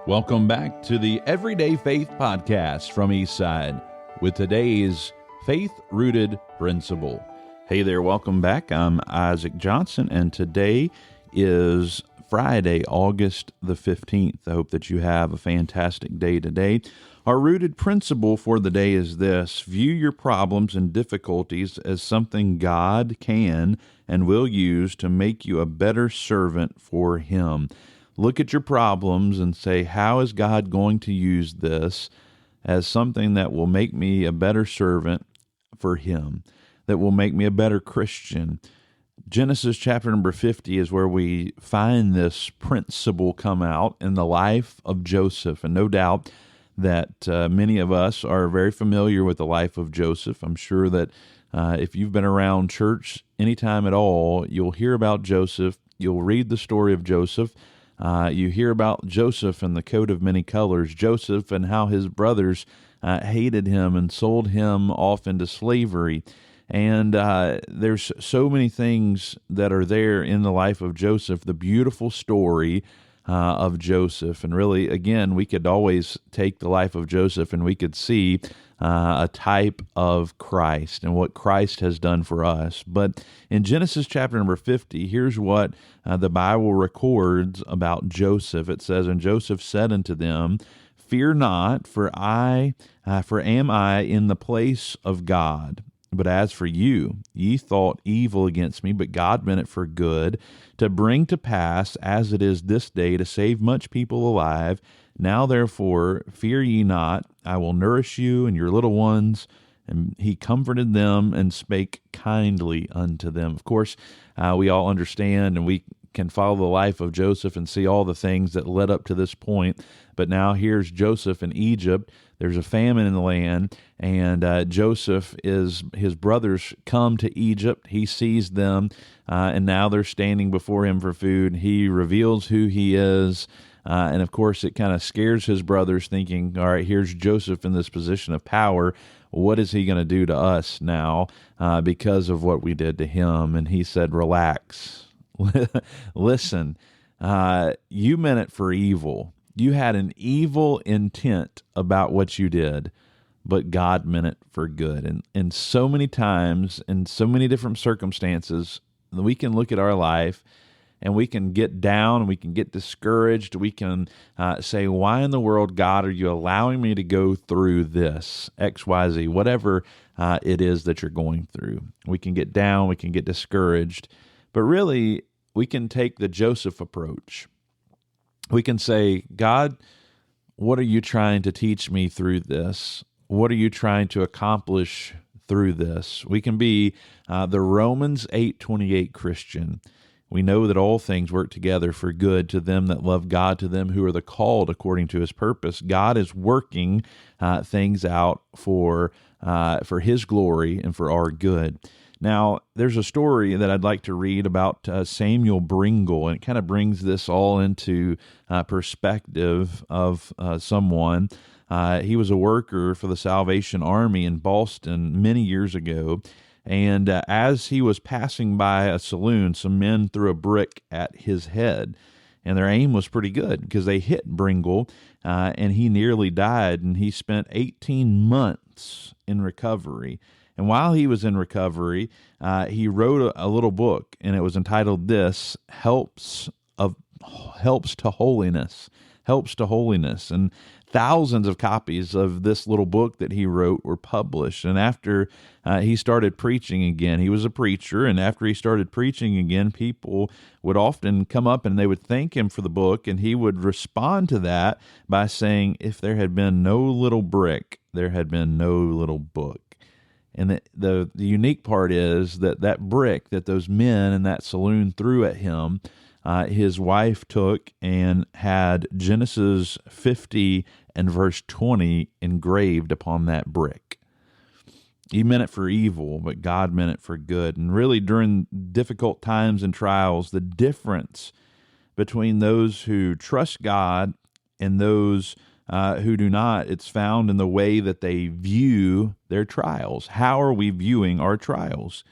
Welcome back to the Everyday Faith Podcast from Eastside with today's faith-rooted principle. Hey there, welcome back. I'm Isaac Johnson, and today is Friday, August the 15th. I hope that you have a fantastic day today. Our rooted principle for the day is this: view your problems and difficulties as something God can and will use to make you a better servant for Him. Look at your problems and say, how is God going to use this as something that will make me a better servant for Him, that will make me a better Christian? Genesis chapter number 50 is where we find this principle come out in the life of Joseph. And no doubt that many of us are very familiar with the life of Joseph. I'm sure that if you've been around church anytime at all, you'll hear about Joseph. You'll read the story of Joseph. You hear about Joseph and the coat of many colors, Joseph and how his brothers hated him and sold him off into slavery. And there's so many things that are there in the life of Joseph, the beautiful story of Joseph. And really, again, we could always take the life of Joseph and we could see a type of Christ and what Christ has done for us. But in Genesis chapter number 50, here's what the Bible records about Joseph. It says, "And Joseph said unto them, Fear not, for am I in the place of God? But as for you, ye thought evil against me, but God meant it for good, to bring to pass, as it is this day, to save much people alive. Now therefore fear ye not, I will nourish you and your little ones." And he comforted them and spake kindly unto them. Of course, we all understand and we can follow the life of Joseph and see all the things that led up to this point. But now here's Joseph in Egypt. There's a famine in the land, and his brothers come to Egypt. He sees them, and now they're standing before him for food. He reveals who he is, and of course it kind of scares his brothers, thinking, all right, here's Joseph in this position of power. What is he going to do to us now because of what we did to him? And he said, relax. Listen, you meant it for evil. You had an evil intent about what you did, but God meant it for good. And so many times, in so many different circumstances, we can look at our life and we can get down and we can get discouraged. We can say, why in the world, God, are you allowing me to go through this, X, Y, Z, whatever it is that you're going through? We can get down, we can get discouraged, but really we can take the Joseph approach. We can say, God, what are you trying to teach me through this? What are you trying to accomplish through this? We can be the Romans 8:28 Christian. We know that all things work together for good to them that love God, to them who are the called according to His purpose. God is working things out for His glory and for our good. Now, there's a story that I'd like to read about Samuel Bringle, and it kind of brings this all into perspective of someone. He was a worker for the Salvation Army in Boston many years ago, and as he was passing by a saloon, some men threw a brick at his head, and their aim was pretty good because they hit Bringle, and he nearly died, and he spent 18 months in recovery. And while he was in recovery, he wrote a little book, and it was entitled this, Helps to Holiness. Helps to Holiness. And thousands of copies of this little book that he wrote were published. And after he started preaching again, he was a preacher, and after he started preaching again, people would often come up and they would thank him for the book, and he would respond to that by saying, if there had been no little brick, there had been no little book. And the unique part is that brick that those men in that saloon threw at him, his wife took and had Genesis 50 and verse 20 engraved upon that brick. He meant it for evil, but God meant it for good. And really, during difficult times and trials, the difference between those who trust God and those who do not, it's found in the way that they view their trials. How are we viewing our trials?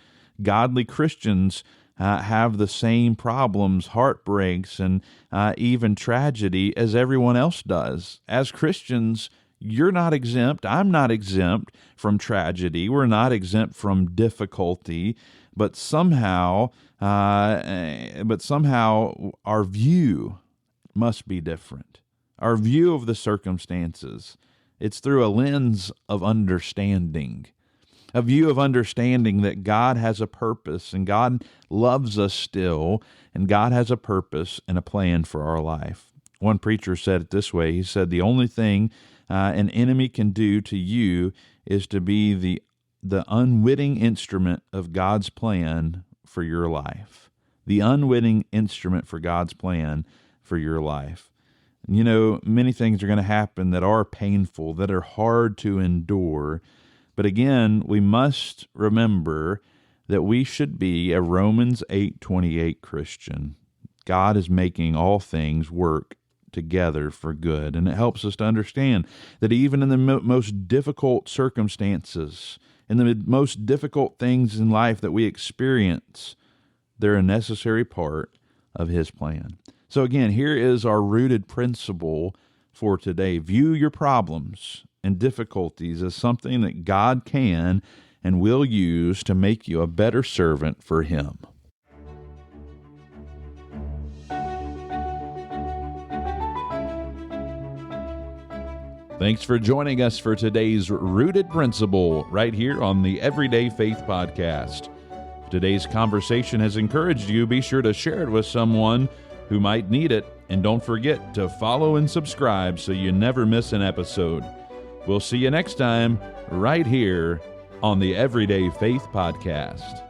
Godly Christians have the same problems, heartbreaks, and even tragedy as everyone else does. As Christians, you're not exempt. I'm not exempt from tragedy. We're not exempt from difficulty, but somehow our view must be different. Our view of the circumstances, it's through a lens of understanding, a view of understanding that God has a purpose and God loves us still, and God has a purpose and a plan for our life. One preacher said it this way. He said, the only thing an enemy can do to you is to be the unwitting instrument of God's plan for your life. The unwitting instrument for God's plan for your life. You know, many things are going to happen that are painful, that are hard to endure. But again, we must remember that we should be a Romans 8:28 Christian. God is making all things work together for good. And it helps us to understand that even in the most difficult circumstances, in the most difficult things in life that we experience, they're a necessary part of His plan. So again, here is our rooted principle for today. View your problems and difficulties as something that God can and will use to make you a better servant for Him. Thanks for joining us for today's Rooted Principle right here on the Everyday Faith Podcast. If today's conversation has encouraged you, be sure to share it with someone who might need it, and don't forget to follow and subscribe so you never miss an episode. We'll see you next time right here on the Everyday Faith Podcast.